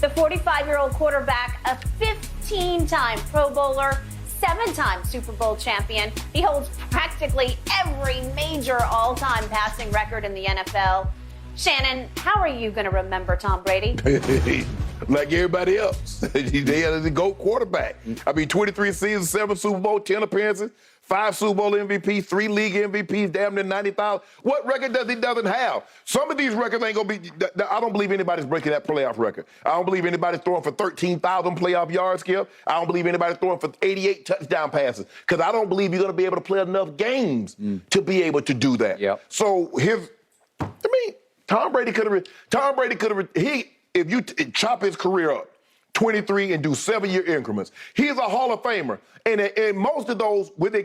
The 45-year-old quarterback, a 15-time Pro Bowler, 7-time Super Bowl champion. He holds practically every major all-time passing record in the NFL. Shannon, how are you going to remember Tom Brady? Like everybody else. They are the GOAT quarterback. I mean, 23 seasons, 7 Super Bowl, 10 appearances, 5 Super Bowl MVPs, 3 league MVPs, damn near 90,000. What record does he doesn't have? Some of these records ain't going to be, I don't believe anybody's breaking that playoff record. I don't believe anybody's throwing for 13,000 playoff yards, Skip. I don't believe anybody's throwing for 88 touchdown passes because I don't believe you're going to be able to play enough games to be able to do that. Yep. So Tom Brady could have, if you chop his career up, 23 and do 7-year increments, he's a Hall of Famer. And most of those, with the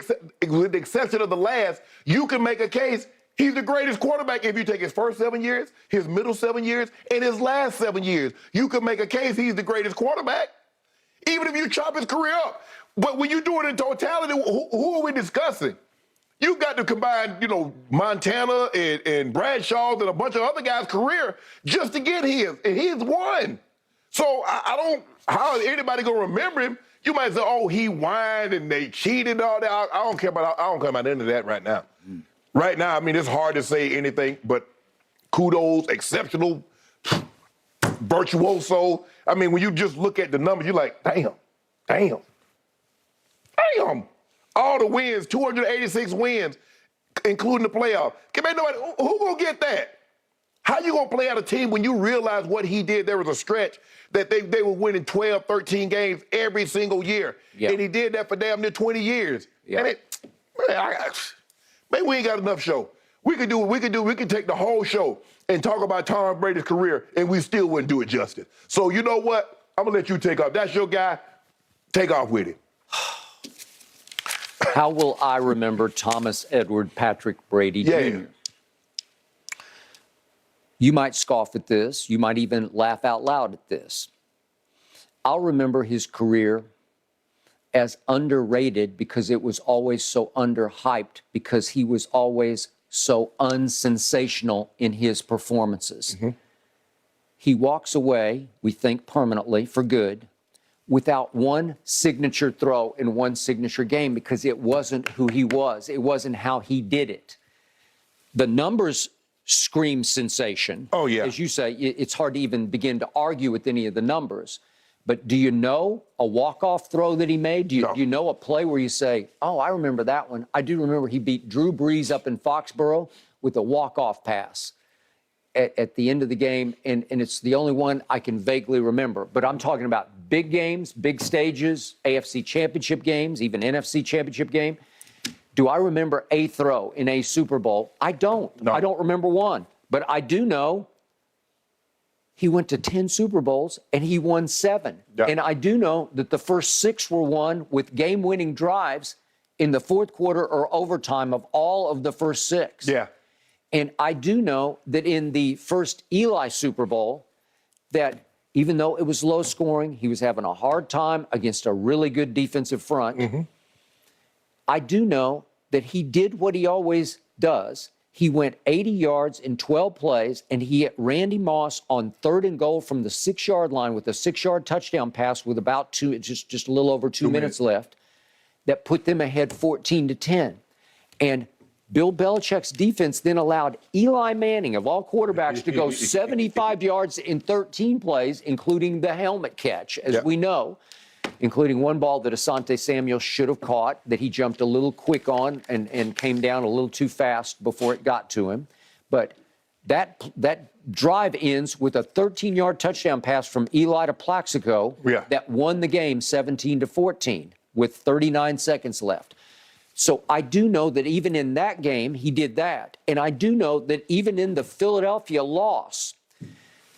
exception of the last, you can make a case he's the greatest quarterback if you take his first 7 years, his middle 7 years, and his last 7 years. You can make a case he's the greatest quarterback, even if you chop his career up. But when you do it in totality, who are we discussing? You've got to combine, Montana and Bradshaw's and a bunch of other guys' career just to get his, and he's won. So how is anybody gonna remember him? You might say, oh, he whined and they cheated and all that. I don't care about any of that right now. Right now, I mean, it's hard to say anything but kudos, exceptional, virtuoso. I mean, when you just look at the numbers, you're like, damn. All the wins, 286 wins, including the playoff. Who gonna get that? How you gonna play out a team when you realize what he did? There was a stretch that they were winning 12, 13 games every single year. Yep. And he did that for damn near 20 years. Yep. And maybe we ain't got enough show. We could take the whole show and talk about Tom Brady's career and we still wouldn't do it justice. So you know what? I'm gonna let you take off. That's your guy. Take off with it. How will I remember Thomas Edward Patrick Brady Jr.? You might scoff at this. You might even laugh out loud at this. I'll remember his career as underrated because it was always so underhyped, because he was always so unsensational in his performances. He walks away, we think permanently, for good, without one signature throw in one signature game because it wasn't who he was. It wasn't how he did it. The numbers scream sensation. Oh, yeah. As you say, it's hard to even begin to argue with any of the numbers. But do you know a walk-off throw that he made? Do you know a play where you say, oh, I remember that one? I do remember he beat Drew Brees up in Foxborough with a walk-off pass at the end of the game, and it's the only one I can vaguely remember. But I'm talking about big games, big stages, AFC championship games, even NFC championship game. Do I remember a throw in a Super Bowl? I don't. No. I don't remember one. But I do know he went to 10 Super Bowls and he won 7. Yeah. And I do know that the first 6 were won with game-winning drives in the fourth quarter or overtime of all of the first 6. Yeah. And I do know that in the first Eli Super Bowl, that even though it was low scoring, he was having a hard time against a really good defensive front. I do know that he did what he always does. He went 80 yards in 12 plays, and he hit Randy Moss on 3rd and goal from the 6-yard line with a 6-yard touchdown pass with about just a little over 2 minutes left, that put them ahead 14-10. And Bill Belichick's defense then allowed Eli Manning, of all quarterbacks, to go 75 yards in 13 plays, including the helmet catch, as we know, including one ball that Asante Samuel should have caught, that he jumped a little quick on and came down a little too fast before it got to him. But that drive ends with a 13-yard touchdown pass from Eli to Plaxico that won the game 17-14 with 39 seconds left. So I do know that even in that game, he did that. And I do know that even in the Philadelphia loss,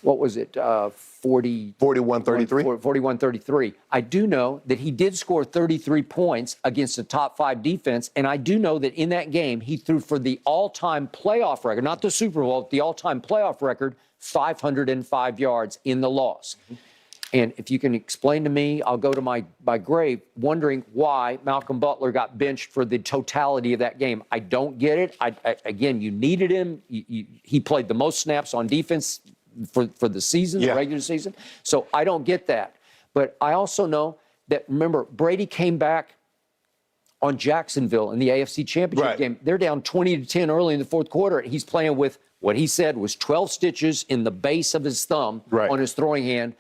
what was it, 41-33? 41-33. I do know that he did score 33 points against a top-5 defense, and I do know that in that game, he threw for the all-time playoff record, not the Super Bowl, the all-time playoff record, 505 yards in the loss. And if you can explain to me, I'll go to my grave wondering why Malcolm Butler got benched for the totality of that game. I don't get it. Again, you needed him. He played the most snaps on defense for the season, the regular season. So I don't get that. But I also know that, remember, Brady came back on Jacksonville in the AFC Championship game. They're down 20-10 early in the fourth quarter. He's playing with what he said was 12 stitches in the base of his thumb on his throwing hand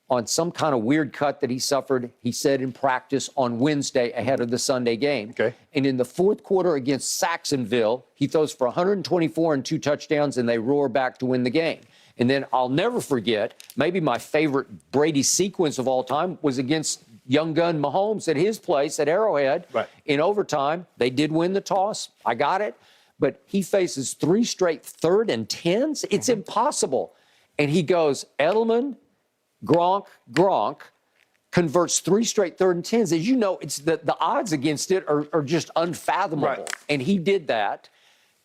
on some kind of weird cut that he suffered, he said, in practice on Wednesday ahead of the Sunday game. And in the fourth quarter against Saxonville, he throws for 124 and 2 touchdowns, and they roar back to win the game. And then I'll never forget, maybe my favorite Brady sequence of all time was against young gun Mahomes at his place at Arrowhead in overtime. They did win the toss. I got it. But he faces 3 straight 3rd and 10s. It's impossible. And he goes, Edelman, Gronk, converts 3 straight 3rd and 10s. As you know, it's the odds against it are just unfathomable. And he did that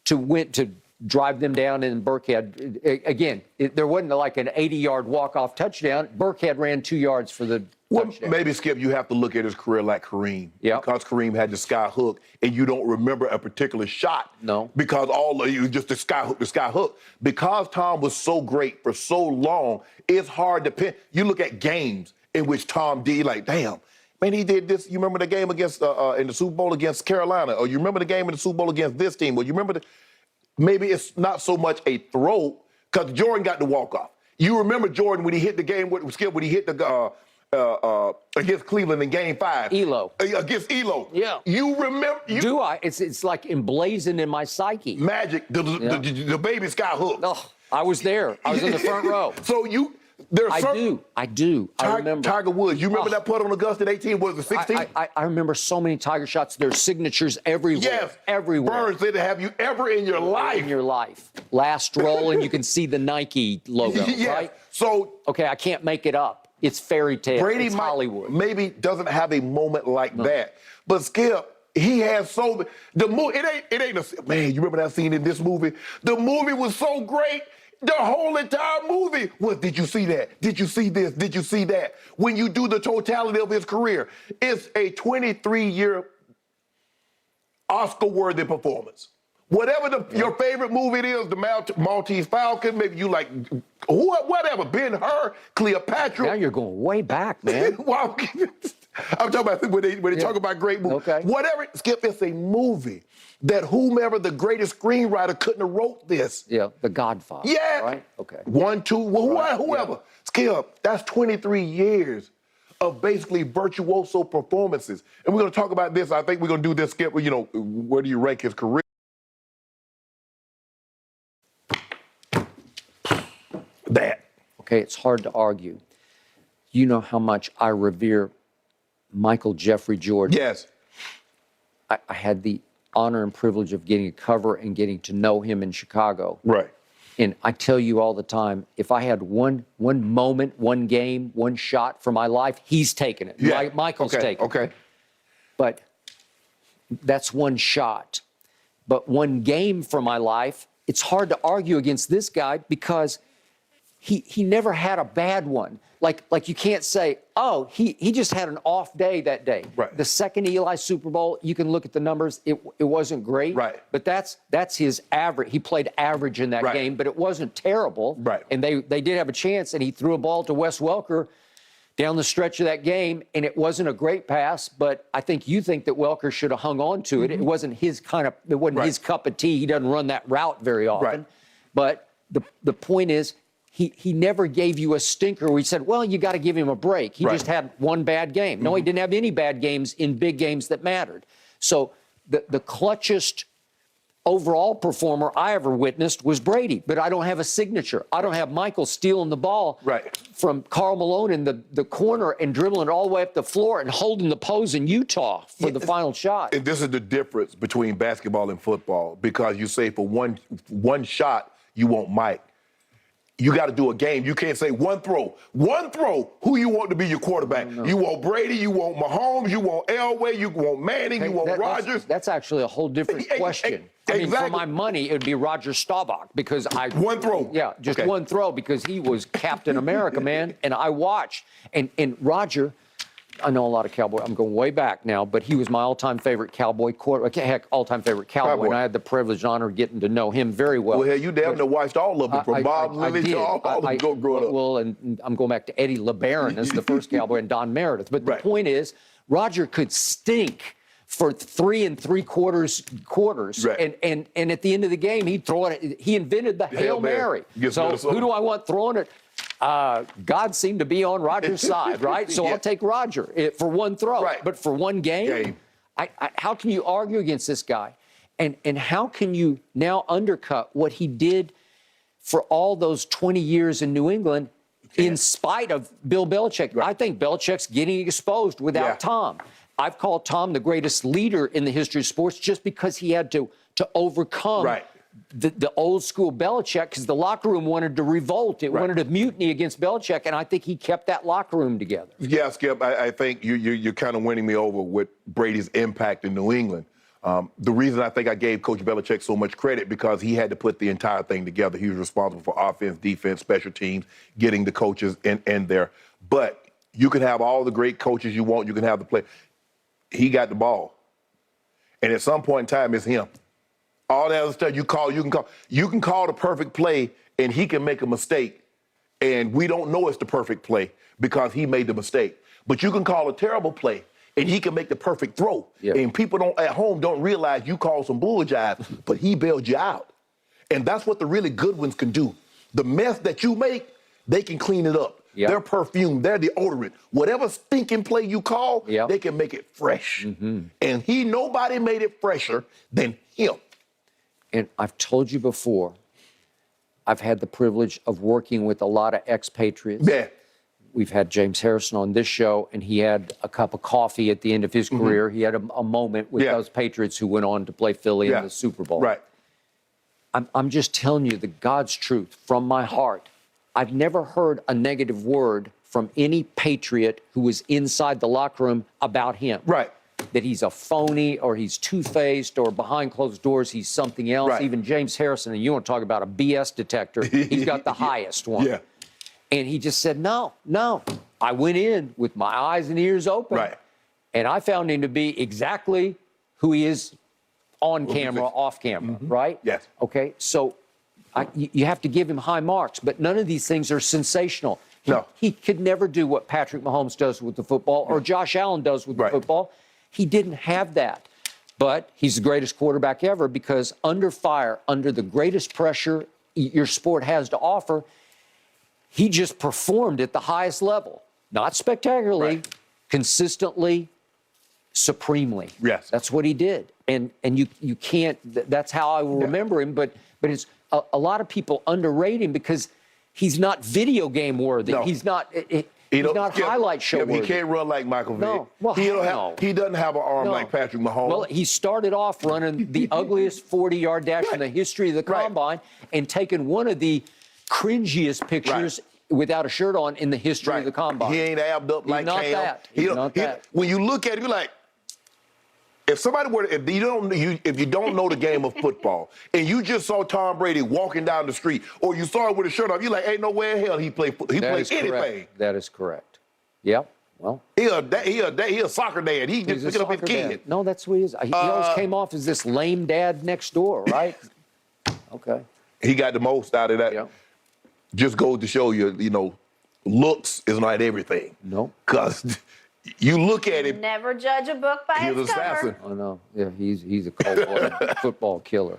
to drive them down in Burkhead. Again, there wasn't like an 80-yard walk-off touchdown. Burkhead ran 2 yards for the touchdown. Maybe, Skip, you have to look at his career like Kareem. Because Kareem had the sky hook, and you don't remember a particular shot. Because all of you just the sky hook. Because Tom was so great for so long, it's hard to pin. You look at games in which Tom did, like, damn, man, he did this. You remember the game against in the Super Bowl against Carolina, or you remember the game in the Super Bowl against this team, or you remember maybe it's not so much a throw, because Jordan got the walk-off. You remember Jordan when he hit the game, when he hit the against Cleveland in Game 5. Against Elo. You remember? Do I? It's like emblazoned in my psyche. Magic, the baby sky hook. Oh, I was there. I was in the front row. So I do. I remember. Tiger Woods. You remember that putt on Augusta in 18? Was it 16? I remember so many Tiger shots. There's signatures everywhere. Yes. Everywhere. Burns didn't have you ever in your life. In your life. Last roll, and you can see the Nike logo, right? So. Okay, I can't make it up. It's fairy tale. Brady it's Hollywood. Maybe doesn't have a moment like that. But Skip, he has the movie. It ain't a man. You remember that scene in this movie? The movie was so great. The whole entire movie was, did you see that? Did you see this? Did you see that? When you do the totality of his career, it's a 23-year Oscar-worthy performance. Whatever your favorite movie it is, the Maltese Falcon, maybe you like whatever, Ben-Hur, Cleopatra. Now you're going way back, man. Well, I'm talking about when they talk about great movies. Whatever, Skip, it's a movie that whomever the greatest screenwriter couldn't have wrote this. The Godfather. Right? Okay. 1, 2, whoever. Skip, that's 23 years of basically virtuoso performances. And we're going to talk about this. I think we're going to do this, Skip. You know, where do you rank his career? Okay, it's hard to argue. You know how much I revere Michael Jeffrey Jordan. Yes. I had the honor and privilege of getting a cover and getting to know him in Chicago. And I tell you all the time, if I had one moment, one game, one shot for my life, he's taking it. Michael's taking it. But that's one shot. But one game for my life, it's hard to argue against this guy because he never had a bad one. Like you can't say, oh, he just had an off day that day. The second Eli Super Bowl, you can look at the numbers. It wasn't great. But that's his average. He played average in that game, but it wasn't terrible. And they did have a chance, and he threw a ball to Wes Welker down the stretch of that game, and it wasn't a great pass, but I think you think that Welker should have hung on to it. It wasn't his his cup of tea. He doesn't run that route very often. But the point is, he never gave you a stinker where he said, well, you got to give him a break. He just had one bad game. No, he didn't have any bad games in big games that mattered. So the clutchest overall performer I ever witnessed was Brady, but I don't have a signature. I don't have Michael stealing the ball from Karl Malone in the corner and dribbling it all the way up the floor and holding the pose in Utah for the final shot. And this is the difference between basketball and football, because you say for one shot, you want Mike. You got to do a game. You can't say one throw. Who you want to be your quarterback? You want Brady, you want Mahomes, you want Elway, you want Manning, you want Rodgers. That's actually a whole different question. I mean, for my money, it would be Roger Staubach, because one throw. Yeah, just one throw, because he was Captain America, man. And I watched. And Roger, I know a lot of Cowboy. I'm going way back now, but he was my all-time favorite Cowboy quarterback. Heck, all-time favorite Cowboy. And I had the privilege and honor of getting to know him very well. Well, hell, you damn near watched all of them from Bob Lilly to all of them growing up. Well, and I'm going back to Eddie LeBaron as the first Cowboy and Don Meredith. But the point is, Roger could stink for 3 3/4 quarters, right. and at the end of the game, he'd throw it. He invented the Hail Mary. So who do I want throwing it? God seemed to be on Roger's side, right? So I'll take Roger for one throw. Right. But for one game, how can you argue against this guy? And how can you now undercut what he did for all those 20 years in New England in spite of Bill Belichick? Right. I think Belichick's getting exposed without Tom. I've called Tom the greatest leader in the history of sports just because he had to overcome the old school Belichick, because the locker room wanted to revolt. It wanted to mutiny against Belichick, and I think he kept that locker room together. Yeah, Skip, I think you're kind of winning me over with Brady's impact in New England. The reason I think I gave Coach Belichick so much credit, because he had to put the entire thing together. He was responsible for offense, defense, special teams, getting the coaches in there. But you can have all the great coaches you want. You can have the play. He got the ball. And at some point in time, it's him. All that other stuff you can call the perfect play, and he can make a mistake, and we don't know it's the perfect play because he made the mistake. But you can call a terrible play, and he can make the perfect throw. Yep. And people at home don't realize you called some bull jive, but he bailed you out. And that's what the really good ones can do. The mess that you make, they can clean it up. Yep. They're perfume, they're deodorant. Whatever stinking play you call, they can make it fresh. Mm-hmm. And nobody made it fresher than him. And I've told you before, I've had the privilege of working with a lot of expatriates. Yeah. We've had James Harrison on this show, and he had a cup of coffee at the end of his career. He had a moment with those Patriots who went on to play Philly in the Super Bowl. Right. I'm just telling you the God's truth from my heart. I've never heard a negative word from any Patriot who was inside the locker room about him. Right. That he's a phony or he's two-faced or behind closed doors he's something else. Right. Even James Harrison, and you want to talk about a BS detector, he's got the highest one. Yeah. And he just said, no. I went in with my eyes and ears open. Right. And I found him to be exactly who he is on camera, off camera, right? Yes. Okay, so you have to give him high marks, but none of these things are sensational. He could never do what Patrick Mahomes does with the football or Josh Allen does with the football. He didn't have that. But he's the greatest quarterback ever, because under fire, under the greatest pressure your sport has to offer, he just performed at the highest level. Not spectacularly, consistently, supremely. Yes. That's what he did. And you can't, that's how I will remember him. But it's a lot of people underrate him because he's not video game worthy. No. He's not highlight show worthy. He can't run like Michael Vick. No. Well, he doesn't have an arm like Patrick Mahomes. Well, he started off running the ugliest 40-yard dash in the history of the combine and taking one of the cringiest pictures without a shirt on in the history of the combine. He ain't abbed up like Cam. He's not that. When you look at it, you're like, if you don't know the game of football and you just saw Tom Brady walking down the street, or you saw him with a shirt off, you're like, ain't no way in hell he played anything. Correct. That is correct. Yep. Well, he a soccer dad. He just picking up his kid. No, that's what he is. He always came off as this lame dad next door, right? Okay. He got the most out of that. Yep. Just goes to show you, looks is not everything. No. Because you look at him. Never judge a book by its cover. He's an assassin. Oh, no. Yeah, he's a cold-blooded football killer.